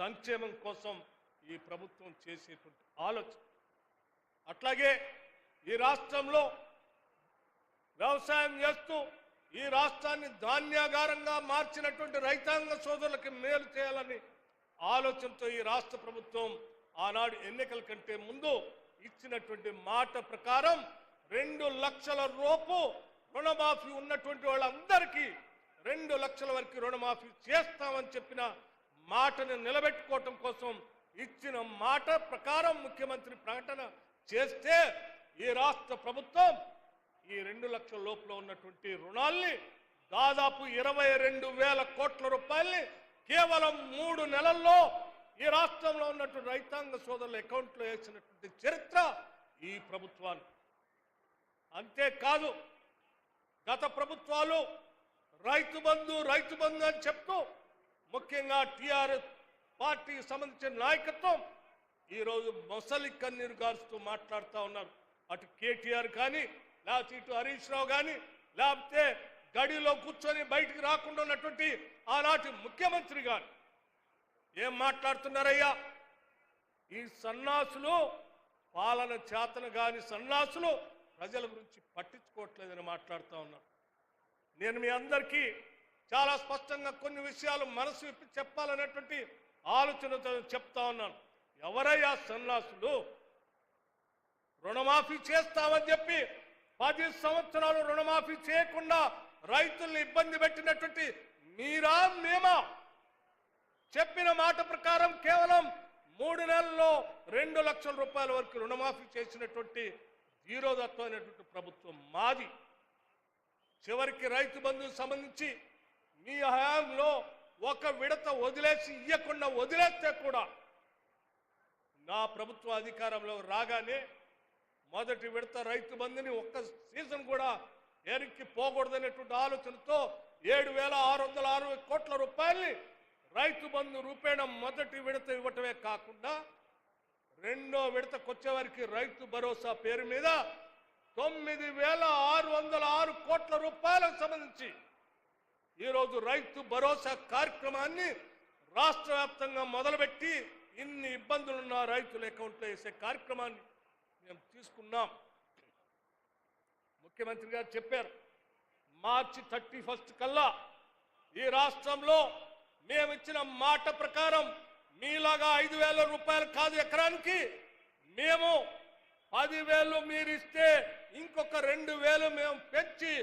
సంక్షేమం కోసం ఈ ప్రభుత్వం చేసేటువంటి ఆలోచన. అట్లాగే ఈ రాష్ట్రంలో వ్యవసాయం చేస్తూ ఈ రాష్ట్రాన్ని ధాన్యాగారంగా మార్చినటువంటి రైతాంగ సోదరులకి మేలు చేయాలని ఆలోచనతో ఈ రాష్ట్ర ప్రభుత్వం ఆనాడు ఎన్నికల కంటే ముందు ఇచ్చినటువంటి మాట ప్రకారం 2 లక్షల రూపు రుణమాఫీ ఉన్నటువంటి వాళ్ళందరికీ 2 లక్షల వరకు రుణమాఫీ చేస్తామని చెప్పిన మాటను నిలబెట్టుకోవటం కోసం ఇచ్చిన మాట ప్రకారం ముఖ్యమంత్రి ప్రకటన చేస్తే ఈ రాష్ట్ర ప్రభుత్వం ఈ 2 లక్షల లోపల ఉన్నటువంటి రుణాల్ని దాదాపు 22,000 కోట్ల రూపాయల్ని కేవలం 3 నెలల్లో ఈ రాష్ట్రంలో ఉన్నటువంటి రైతాంగ సోదరుల అకౌంట్లో వేసినటువంటి చరిత్ర ఈ ప్రభుత్వాన్ని. అంతేకాదు గత ప్రభుత్వాలు రైతు బంధు అని చెప్తూ ముఖ్యంగా టీఆర్ఎస్ పార్టీకి సంబంధించిన నాయకత్వం ఈరోజు మొసలి కన్నీరు గారుస్తూ మాట్లాడుతూ ఉన్నారు. అటు కేటీఆర్ కానీ లేకపోతే ఇటు హరీష్ రావు కానీ లేకపోతే గడిలో కూర్చొని బయటికి రాకుండా ఉన్నటువంటి ఆనాటి ముఖ్యమంత్రి గారు ఏం మాట్లాడుతున్నారయ్యా? ఈ సన్నాసులు పాలన చేతన కాని సన్నాసులు ప్రజల గురించి పట్టించుకోవట్లేదని మాట్లాడుతూ ఉన్నారు. నేను మీ అందరికీ చాలా స్పష్టంగా కొన్ని విషయాలు మనసు విప్పి చెప్పాలనేటువంటి ఆలోచనతో చెప్తా ఉన్నాను. ఎవరయ్యా సన్నాసులు? రుణమాఫీ చేస్తామని చెప్పి 10 సంవత్సరాలు రుణమాఫీ చేయకుండా రైతుల్ని ఇబ్బంది పెట్టినటువంటి మీరా మేమా? చెప్పిన మాట ప్రకారం కేవలం 3 నెలల్లో 2 లక్షల రూపాయల వరకు రుణమాఫీ చేసినటువంటి ధీరోదత్వమైనటువంటి ప్రభుత్వం మాది. చివరికి రైతు బంధుకు సంబంధించి మీ హయాంలో ఒక విడత వదిలేసి ఇయ్యకుండా వదిలేస్తే కూడా నా ప్రభుత్వ అధికారంలో రాగానే మొదటి విడత రైతు బంధుని ఒక్క సీజన్ కూడా ఎరికి పోకూడదనేటువంటి ఆలోచనతో 7,660 కోట్ల రూపాయల్ని రైతు బంధు రూపేణ మొదటి విడత ఇవ్వటమే కాకుండా రెండో విడతకు వచ్చేవారికి రైతు భరోసా పేరు మీద 9,606 కోట్ల రూపాయలకు సంబంధించి ఈరోజు రైతు భరోసా కార్యక్రమాన్ని రాష్ట్ర వ్యాప్తంగా మొదలుపెట్టి ఇన్ని ఇబ్బందులున్న రైతుల అకౌంట్లో వేసే కార్యక్రమాన్ని మేము తీసుకున్నాం. ముఖ్యమంత్రి గారు చెప్పారు మార్చి 31 కల్లా ఈ రాష్ట్రంలో మేము ఇచ్చిన మాట ప్రకారం మీలాగా 5,000 రూపాయలు కాదు ఎకరానికి, మేము 10,000 మీరు ఇస్తే ఇంకొక 2,000 మేము పెంచి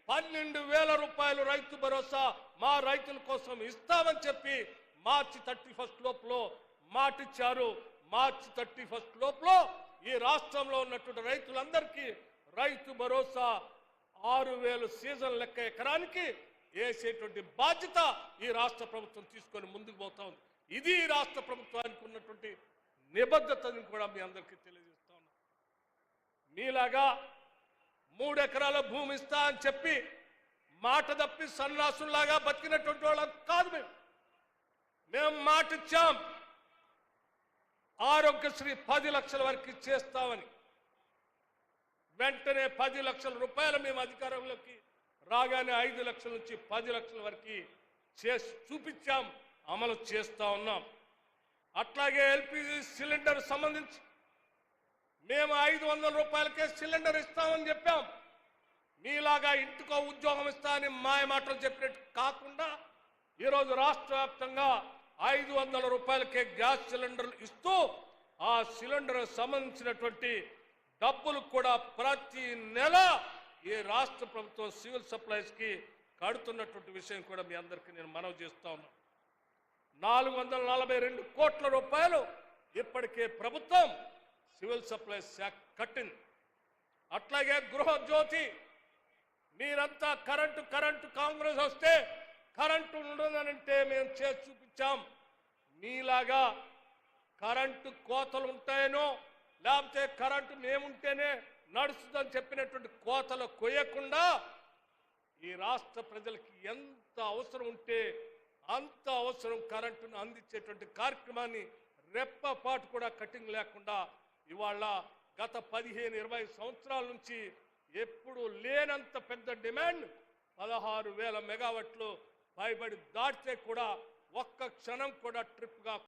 12,000 రూపాయలు రైతు భరోసా మా రైతుల కోసం ఇస్తామని చెప్పి మార్చి 31 లోపల మాటిచ్చారు. మార్చి 31 లోపల ఈ రాష్ట్రంలో ఉన్నటువంటి రైతులందరికీ రైతు భరోసా 6,000 సీజన్ లెక్క ఎకరానికి వేసేటువంటి బాధ్యత ఈ రాష్ట్ర ప్రభుత్వం తీసుకొని ముందుకు పోతా ఉంది. ఇది ఈ రాష్ట్ర ప్రభుత్వానికి ఉన్నటువంటి నిబద్ధతని కూడా మీ అందరికీ తెలియజేస్తా ఉన్నా. మీలాగా 3 ఎకరాల భూమి ఇస్తా అని చెప్పి మాట తప్పి సన్నాసుల్లాగా బతికినటువంటి వాళ్ళం కాదు. మేము మాట ఇచ్చాం ఆరోగ్యశ్రీ 10 లక్షల వరకు చేస్తామని. వెంటనే 10 లక్షల రూపాయలు మేము అధికారంలోకి రాగానే 5 లక్షల నుంచి 10 లక్షల వరకు చేసి చూపించాం, అమలు చేస్తా ఉన్నాం. అట్లాగే ఎల్పిజి సిలిండర్ సంబంధించి మేము 500 రూపాయలకే సిలిండర్ ఇస్తామని చెప్పాం. మీలాగా ఇంటికో ఉద్యోగం ఇస్తా అని మాయ మాటలు చెప్పినట్టు కాకుండా ఈరోజు రాష్ట్ర వ్యాప్తంగా 500 రూపాయలకే గ్యాస్ సిలిండర్లు ఇస్తూ ఆ సిలిండర్ సంబంధించినటువంటి డబ్బులు కూడా ప్రతి నెల ఈ రాష్ట్ర ప్రభుత్వం సివిల్ సప్లైస్కి కడుతున్నటువంటి విషయం కూడా మీ అందరికీ నేను మనవి చేస్తా ఉన్నాను. 442 కోట్ల రూపాయలు ఇప్పటికే ప్రభుత్వం సివిల్ సప్లైస్ శాఖ కట్టింది. అట్లాగే గృహజ్యోతి మీరంతా కరెంటు కాంగ్రెస్ వస్తే కరెంటు ఉండదనంటే మేము చేసి చూపించాం. మీలాగా కరెంటు కోతలు ఉంటాయనో లేకపోతే కరెంటు మేముంటేనే నడుస్తుందని చెప్పినటువంటి కోతలు కొయ్యకుండా ఈ రాష్ట్ర ప్రజలకి ఎంత అవసరం ఉంటే అంత అవసరం కరెంటును అందించేటువంటి కార్యక్రమాన్ని రెప్పపాటు కూడా కటింగ్ లేకుండా ఇవాళ గత 15-20 సంవత్సరాల నుంచి ఎప్పుడు లేనంత పెద్ద డిమాండ్ 16,000 మెగావాట్లు పైబడి దాటితే కూడా ఒక్క క్షణం కూడా ట్రిప్గా